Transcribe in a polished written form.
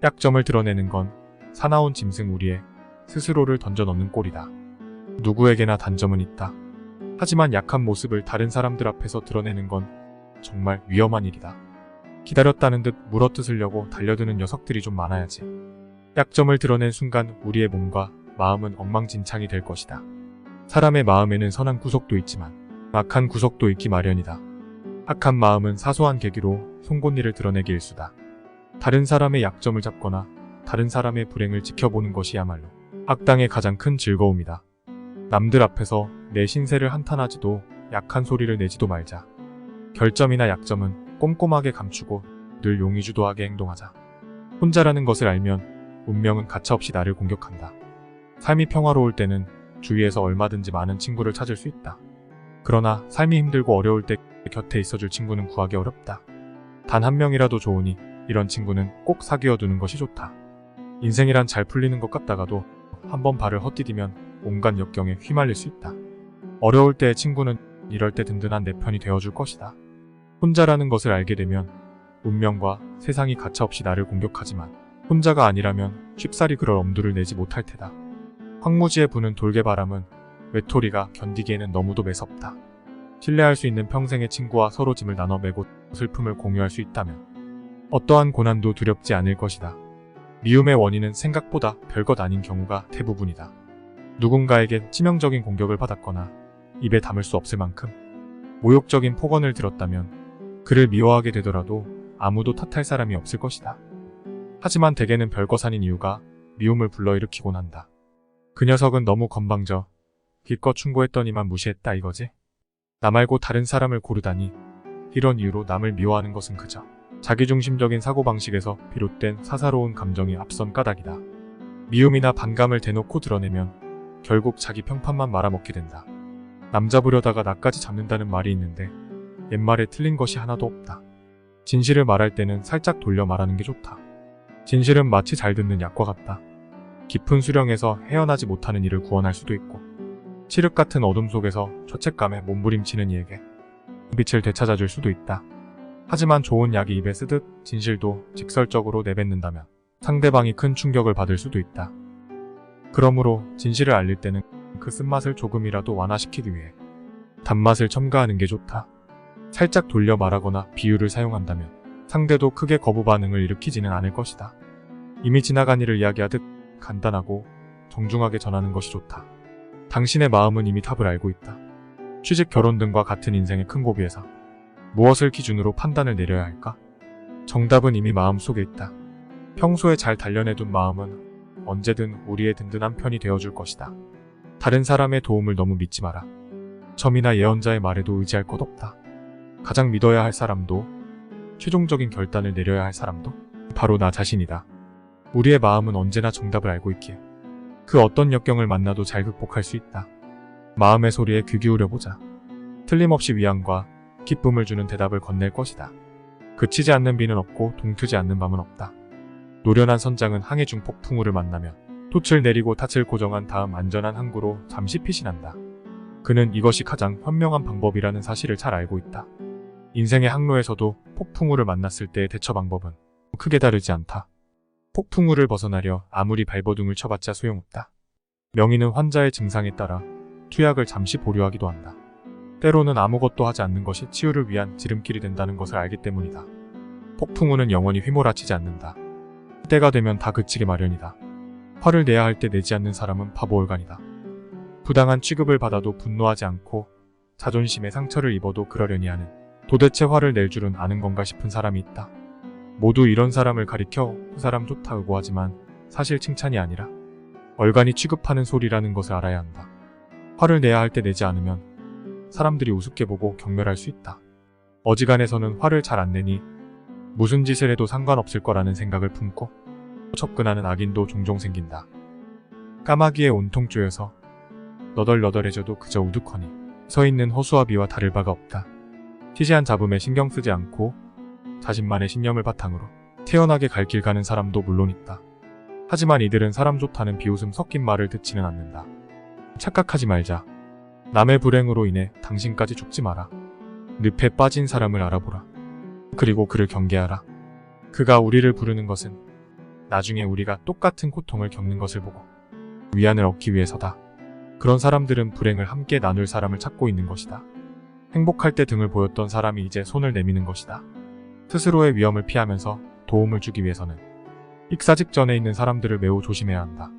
약점을 드러내는 건 사나운 짐승 우리의 스스로를 던져 넣는 꼴이다. 누구에게나 단점은 있다. 하지만 약한 모습을 다른 사람들 앞에서 드러내는 건 정말 위험한 일이다. 기다렸다는 듯 물어뜯으려고 달려드는 녀석들이 좀 많아야지. 약점을 드러낸 순간 우리의 몸과 마음은 엉망진창이 될 것이다. 사람의 마음에는 선한 구석도 있지만 악한 구석도 있기 마련이다. 악한 마음은 사소한 계기로 송곳니를 드러내기 일쑤다. 다른 사람의 약점을 잡거나 다른 사람의 불행을 지켜보는 것이야말로 악당의 가장 큰 즐거움이다. 남들 앞에서 내 신세를 한탄하지도 약한 소리를 내지도 말자. 결점이나 약점은 꼼꼼하게 감추고 늘 용의주도하게 행동하자. 혼자라는 것을 알면 운명은 가차없이 나를 공격한다. 삶이 평화로울 때는 주위에서 얼마든지 많은 친구를 찾을 수 있다. 그러나 삶이 힘들고 어려울 때 곁에 있어줄 친구는 구하기 어렵다. 단 한 명이라도 좋으니 이런 친구는 꼭 사귀어두는 것이 좋다. 인생이란 잘 풀리는 것 같다가도 한번 발을 헛디디면 온갖 역경에 휘말릴 수 있다. 어려울 때의 친구는 이럴 때 든든한 내 편이 되어줄 것이다. 혼자라는 것을 알게 되면 운명과 세상이 가차없이 나를 공격하지만 혼자가 아니라면 쉽사리 그럴 엄두를 내지 못할 테다. 황무지에 부는 돌개바람은 외톨이가 견디기에는 너무도 매섭다. 신뢰할 수 있는 평생의 친구와 서로 짐을 나눠 메고 슬픔을 공유할 수 있다면 어떠한 고난도 두렵지 않을 것이다. 미움의 원인은 생각보다 별것 아닌 경우가 대부분이다. 누군가에게 치명적인 공격을 받았거나 입에 담을 수 없을 만큼 모욕적인 폭언을 들었다면 그를 미워하게 되더라도 아무도 탓할 사람이 없을 것이다. 하지만 대개는 별것 아닌 이유가 미움을 불러일으키곤 한다. 그 녀석은 너무 건방져 기껏 충고했더니만 무시했다 이거지? 나 말고 다른 사람을 고르다니. 이런 이유로 남을 미워하는 것은 그저 자기중심적인 사고방식에서 비롯된 사사로운 감정이 앞선 까닭이다. 미움이나 반감을 대놓고 드러내면 결국 자기 평판만 말아먹게 된다. 남자 부려다가 나까지 잡는다는 말이 있는데 옛말에 틀린 것이 하나도 없다. 진실을 말할 때는 살짝 돌려 말하는 게 좋다. 진실은 마치 잘 듣는 약과 같다. 깊은 수령에서 헤어나지 못하는 이를 구원할 수도 있고 칠흑 같은 어둠 속에서 죄책감에 몸부림치는 이에게 빛을 되찾아줄 수도 있다. 하지만 좋은 약이 입에 쓰듯 진실도 직설적으로 내뱉는다면 상대방이 큰 충격을 받을 수도 있다. 그러므로 진실을 알릴 때는 그 쓴맛을 조금이라도 완화시키기 위해 단맛을 첨가하는 게 좋다. 살짝 돌려 말하거나 비유를 사용한다면 상대도 크게 거부 반응을 일으키지는 않을 것이다. 이미 지나간 일을 이야기하듯 간단하고 정중하게 전하는 것이 좋다. 당신의 마음은 이미 답을 알고 있다. 취직, 결혼 등과 같은 인생의 큰 고비에서 무엇을 기준으로 판단을 내려야 할까? 정답은 이미 마음속에 있다. 평소에 잘 단련해둔 마음은 언제든 우리의 든든한 편이 되어줄 것이다. 다른 사람의 도움을 너무 믿지 마라. 점이나 예언자의 말에도 의지할 것 없다. 가장 믿어야 할 사람도 최종적인 결단을 내려야 할 사람도 바로 나 자신이다. 우리의 마음은 언제나 정답을 알고 있기에 그 어떤 역경을 만나도 잘 극복할 수 있다. 마음의 소리에 귀 기울여보자. 틀림없이 위안과 기쁨을 주는 대답을 건넬 것이다. 그치지 않는 비는 없고 동트지 않는 밤은 없다. 노련한 선장은 항해 중 폭풍우를 만나면 돛을 내리고 닻을 고정한 다음 안전한 항구로 잠시 피신한다. 그는 이것이 가장 현명한 방법이라는 사실을 잘 알고 있다. 인생의 항로에서도 폭풍우를 만났을 때의 대처 방법은 크게 다르지 않다. 폭풍우를 벗어나려 아무리 발버둥을 쳐봤자 소용없다. 명의는 환자의 증상에 따라 투약을 잠시 보류하기도 한다. 때로는 아무것도 하지 않는 것이 치유를 위한 지름길이 된다는 것을 알기 때문이다. 폭풍우는 영원히 휘몰아치지 않는다. 때가 되면 다 그치게 마련이다. 화를 내야 할 때 내지 않는 사람은 바보올간이다. 부당한 취급을 받아도 분노하지 않고 자존심에 상처를 입어도 그러려니 하는 도대체 화를 낼 줄은 아는 건가 싶은 사람이 있다. 모두 이런 사람을 가리켜 그 사람 좋다 의고하지만 사실 칭찬이 아니라 얼간이 취급하는 소리라는 것을 알아야 한다. 화를 내야 할 때 내지 않으면 사람들이 우습게 보고 경멸할 수 있다. 어지간해서는 화를 잘 안 내니 무슨 짓을 해도 상관없을 거라는 생각을 품고 접근하는 악인도 종종 생긴다. 까마귀에 온통 쪼여서 너덜너덜해져도 그저 우두커니 서 있는 허수아비와 다를 바가 없다. 시시한 잡음에 신경 쓰지 않고 자신만의 신념을 바탕으로 태연하게 갈 길 가는 사람도 물론 있다. 하지만 이들은 사람 좋다는 비웃음 섞인 말을 듣지는 않는다. 착각하지 말자. 남의 불행으로 인해 당신까지 죽지 마라. 늪에 빠진 사람을 알아보라. 그리고 그를 경계하라. 그가 우리를 부르는 것은 나중에 우리가 똑같은 고통을 겪는 것을 보고 위안을 얻기 위해서다. 그런 사람들은 불행을 함께 나눌 사람을 찾고 있는 것이다. 행복할 때 등을 보였던 사람이 이제 손을 내미는 것이다. 스스로의 위험을 피하면서 도움을 주기 위해서는 익사 직전에 있는 사람들을 매우 조심해야 한다.